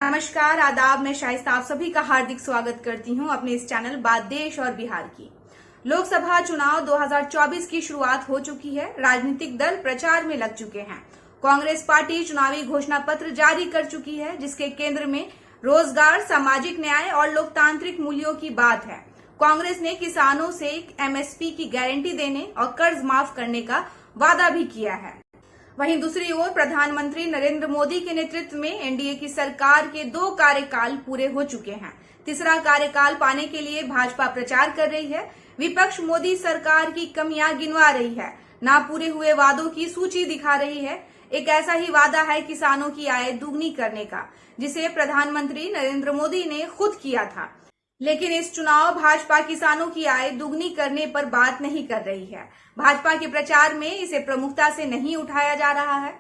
नमस्कार, आदाब। मैं शाइस्ता आप सभी का हार्दिक स्वागत करती हूं अपने इस चैनल बात देश और बिहार की। लोकसभा चुनाव 2024 की शुरुआत हो चुकी है। राजनीतिक दल प्रचार में लग चुके हैं। कांग्रेस पार्टी चुनावी घोषणा पत्र जारी कर चुकी है, जिसके केंद्र में रोजगार, सामाजिक न्याय और लोकतांत्रिक मूल्यों की बात है। कांग्रेस ने किसानों से एमएसपी की गारंटी देने और कर्ज माफ करने का वादा भी किया है। वहीं दूसरी ओर प्रधानमंत्री नरेंद्र मोदी के नेतृत्व में एनडीए की सरकार के 2 कार्यकाल पूरे हो चुके हैं। तीसरा कार्यकाल पाने के लिए भाजपा प्रचार कर रही है। विपक्ष मोदी सरकार की कमियां गिनवा रही है, ना पूरे हुए वादों की सूची दिखा रही है। एक ऐसा ही वादा है किसानों की आय दुगनी करने का, जिसे प्रधानमंत्री नरेंद्र मोदी ने खुद किया था। लेकिन इस चुनाव भाजपा किसानों की आय दुगनी करने पर बात नहीं कर रही है। भाजपा के प्रचार में इसे प्रमुखता से नहीं उठाया जा रहा है।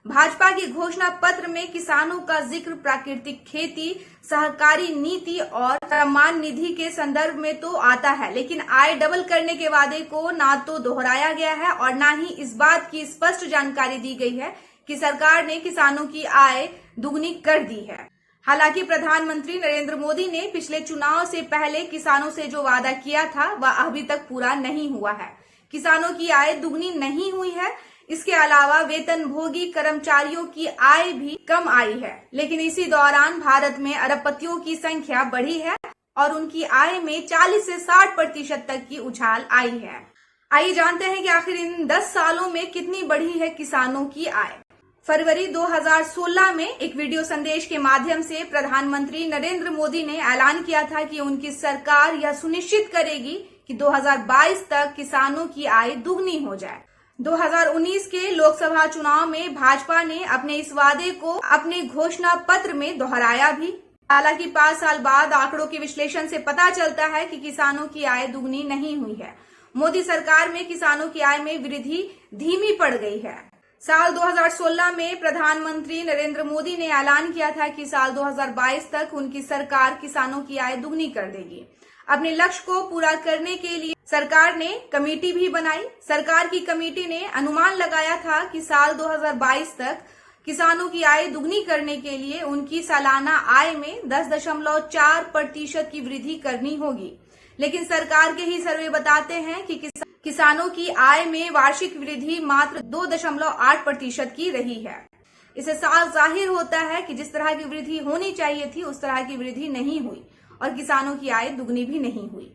भाजपा की घोषणा पत्र में किसानों का जिक्र प्राकृतिक खेती, सहकारी नीति और सम्मान निधि के संदर्भ में तो आता है, लेकिन आय डबल करने के वादे को ना तो दोहराया गया है और ना ही इस बात की स्पष्ट जानकारी दी गई है कि सरकार ने किसानों की आय दुगनी कर दी है। हालांकि प्रधानमंत्री नरेंद्र मोदी ने पिछले चुनाव से पहले किसानों से जो वादा किया था वह अभी तक पूरा नहीं हुआ है। किसानों की आय दुगनी नहीं हुई है। इसके अलावा वेतनभोगी कर्मचारियों की आय भी कम आई है। लेकिन इसी दौरान भारत में अरबपतियों की संख्या बढ़ी है और उनकी आय में 40 से 60% तक की उछाल आई है। आइए जानते हैं कि आखिर इन 10 सालों में कितनी बढ़ी है किसानों की आय। फरवरी 2016 में एक वीडियो संदेश के माध्यम से प्रधानमंत्री नरेंद्र मोदी ने ऐलान किया था कि उनकी सरकार यह सुनिश्चित करेगी कि 2022 तक किसानों की आय दुगनी हो जाए। 2019 के लोकसभा चुनाव में भाजपा ने अपने इस वादे को अपने घोषणा पत्र में दोहराया भी। हालांकि 5 साल बाद आंकड़ों के विश्लेषण से पता चलता है कि किसानों की आय दुगनी नहीं हुई है। मोदी सरकार में किसानों की आय में वृद्धि धीमी पड़ गई है। साल 2016 में प्रधानमंत्री नरेंद्र मोदी ने ऐलान किया था कि साल 2022 तक उनकी सरकार किसानों की आय दुगनी कर देगी। अपने लक्ष्य को पूरा करने के लिए सरकार ने कमेटी भी बनाई। सरकार की कमेटी ने अनुमान लगाया था कि साल 2022 तक किसानों की आय दुगनी करने के लिए उनकी सालाना आय में 10.4% की वृद्धि करनी होगी। लेकिन सरकार के ही सर्वे बताते हैं कि किसानों की आय में वार्षिक वृद्धि मात्र 2.8% की रही है। इससे साफ जाहिर होता है कि जिस तरह की वृद्धि होनी चाहिए थी उस तरह की वृद्धि नहीं हुई और किसानों की आय दुगनी भी नहीं हुई।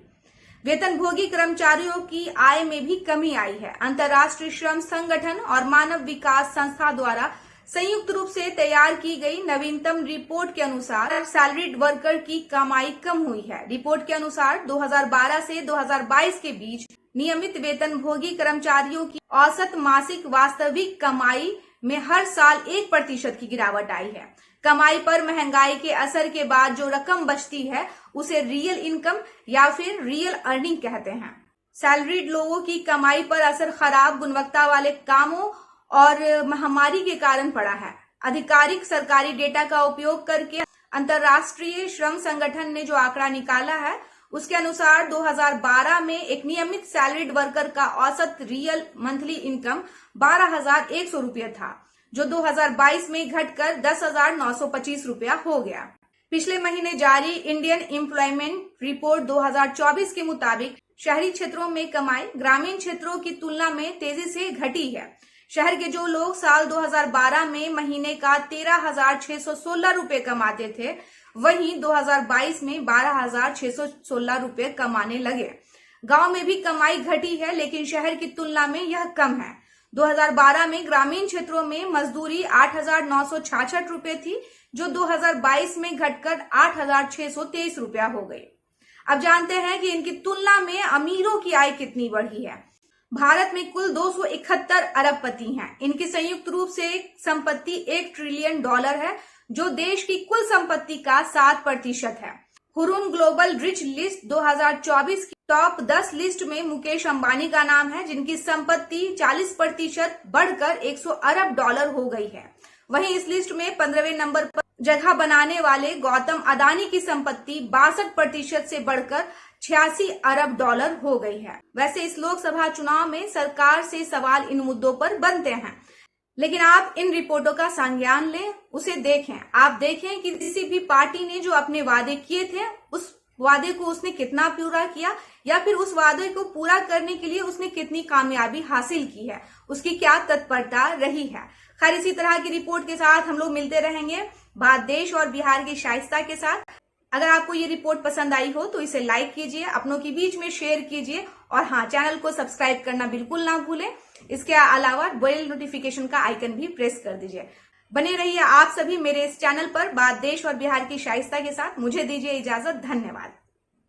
वेतनभोगी कर्मचारियों की आय में भी कमी आई है। अंतर्राष्ट्रीय श्रम संगठन और मानव विकास संस्था द्वारा संयुक्त रूप से तैयार की गई नवीनतम रिपोर्ट के अनुसार सैलरीड वर्कर की कमाई कम हुई है। रिपोर्ट के अनुसार 2012 से 2022 के बीच नियमित वेतनभोगी कर्मचारियों की औसत मासिक वास्तविक कमाई में हर साल 1% की गिरावट आई है। कमाई पर महंगाई के असर के बाद जो रकम बचती है उसे रियल इनकम या फिर रियल अर्निंग कहते हैं। सैलरीड लोगों की कमाई पर असर खराब गुणवत्ता वाले कामों और महामारी के कारण पड़ा है। आधिकारिक सरकारी डेटा का उपयोग करके अंतर्राष्ट्रीय श्रम संगठन ने जो आंकड़ा निकाला है उसके अनुसार 2012 में एक नियमित सैलरीड वर्कर का औसत रियल मंथली इनकम 12,100 रुपये था, जो 2022 में घटकर 10,925 रुपया हो गया। पिछले महीने जारी इंडियन एम्प्लॉयमेंट रिपोर्ट 2024 के मुताबिक शहरी क्षेत्रों में कमाई ग्रामीण क्षेत्रों की तुलना में तेजी से घटी है। शहर के जो लोग साल 2012 में महीने का 13,616 रुपये कमाते थे, वहीं 2022 में 12,616 रुपये कमाने लगे। गांव में भी कमाई घटी है, लेकिन शहर की तुलना में यह कम है। 2012 में ग्रामीण क्षेत्रों में मजदूरी 8,966 रुपये थी, जो 2022 में घटकर 8,623 रुपया हो गई। अब जानते हैं कि इनकी तुलना में अमीरों की आय कितनी बढ़ी है। भारत में कुल 271 अरबपति हैं। इनकी संयुक्त रूप से संपत्ति $1 ट्रिलियन है, जो देश की कुल संपत्ति का 7% है। हुरून ग्लोबल रिच लिस्ट 2024 की टॉप 10 लिस्ट में मुकेश अंबानी का नाम है, जिनकी संपत्ति 40% बढ़कर $100 अरब हो गई है। वहीं इस लिस्ट में 15वें नंबर पर जगह बनाने वाले गौतम अदानी की संपत्ति 62% से बढ़कर $86 अरब हो गई है। वैसे इस लोकसभा चुनाव में सरकार से सवाल इन मुद्दों पर बनते हैं। लेकिन आप इन रिपोर्टों का संज्ञान लें, उसे देखें। आप देखें कि किसी भी पार्टी ने जो अपने वादे किए थे उस वादे को उसने कितना पूरा किया, या फिर उस वादे को पूरा करने के लिए उसने कितनी कामयाबी हासिल की है, उसकी क्या तत्परता रही है। खैर, इसी तरह की रिपोर्ट के साथ हम लोग मिलते रहेंगे, बात देश और बिहार की शाइस्ता के साथ। अगर आपको ये रिपोर्ट पसंद आई हो तो इसे लाइक कीजिए, अपनों के बीच में शेयर कीजिए, और हाँ, चैनल को सब्सक्राइब करना बिल्कुल ना भूलें। इसके अलावा बेल नोटिफिकेशन का आइकन भी प्रेस कर दीजिए। बने रहिए आप सभी मेरे इस चैनल पर बात देश और बिहार की शाइस्ता के साथ। मुझे दीजिए इजाजत। धन्यवाद।